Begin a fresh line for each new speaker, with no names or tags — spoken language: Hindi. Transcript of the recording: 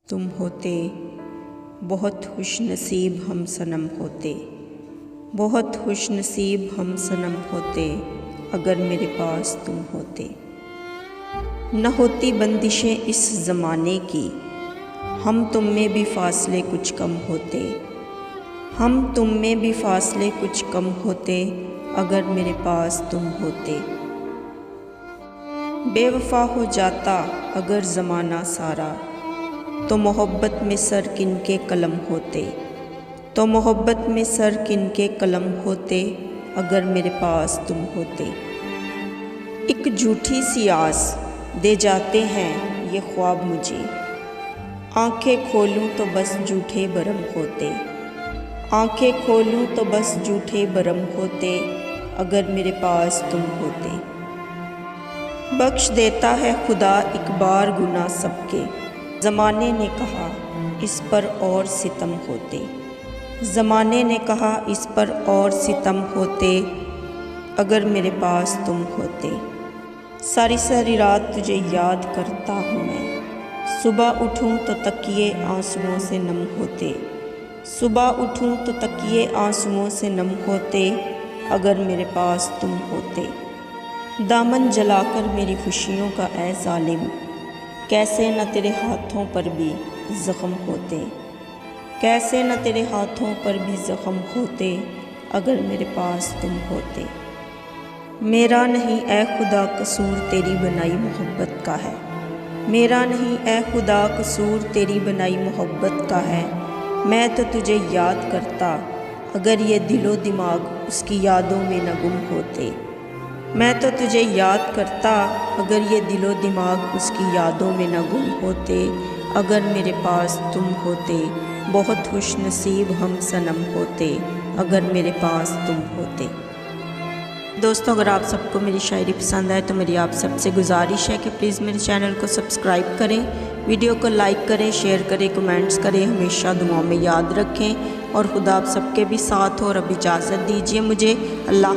तुम होते बहुत खुशनसीब हम सनम होते, बहुत खुशनसीब हम सनम होते अगर मेरे पास तुम होते। न होती बंदिशें इस ज़माने की, हम तुम में भी फासले कुछ कम होते, हम तुम में भी फासले कुछ कम होते अगर मेरे पास तुम होते। बेवफा हो जाता अगर ज़माना सारा, तो मोहब्बत में सर किन के कलम होते, तो मोहब्बत में सर किन के कलम होते अगर मेरे पास तुम होते। एक झूठी सी आस दे जाते हैं ये ख्वाब मुझे, आंखें खोलूं तो बस झूठे भरम होते, आंखें खोलूं तो बस झूठे भरम होते अगर मेरे पास तुम होते। बख्श देता है खुदा एक बार गुनाह सबके, ज़माने ने कहा इस पर और सितम होते, ज़माने ने कहा इस पर और सितम होते अगर मेरे पास तुम होते। सारी सारी रात तुझे याद करता हूँ मैं, सुबह उठूँ तो तकिए आंसुओं से नम होते, सुबह उठूँ तो तकिए आंसुओं से नम होते अगर मेरे पास तुम होते। दामन जलाकर मेरी खुशियों का ऐ ज़ालिम, कैसे न तेरे हाथों पर भी ज़ख्म होते, कैसे न तेरे हाथों पर भी ज़ख्म होते अगर मेरे पास तुम होते। मेरा नहीं ए खुदा कसूर तेरी बनाई मोहब्बत का है, मेरा नहीं ए खुदा कसूर तेरी बनाई मोहब्बत का है। मैं तो तुझे याद करता अगर ये दिलो दिमाग उसकी यादों में न गुम होते, मैं तो तुझे याद करता अगर ये दिलो दिमाग उसकी यादों में न गुम होते अगर मेरे पास तुम होते। बहुत खुशनसीब हम सनम होते अगर मेरे पास तुम होते। दोस्तों, अगर आप सबको मेरी शायरी पसंद आए तो मेरी आप सबसे गुजारिश है कि प्लीज़ मेरे चैनल को सब्सक्राइब करें, वीडियो को लाइक करें, शेयर करें, कमेंट्स करें, हमेशा दुआओं में याद रखें और खुदा आप सबके भी साथ हो। और अब इजाज़त दीजिए मुझे। अल्लाह।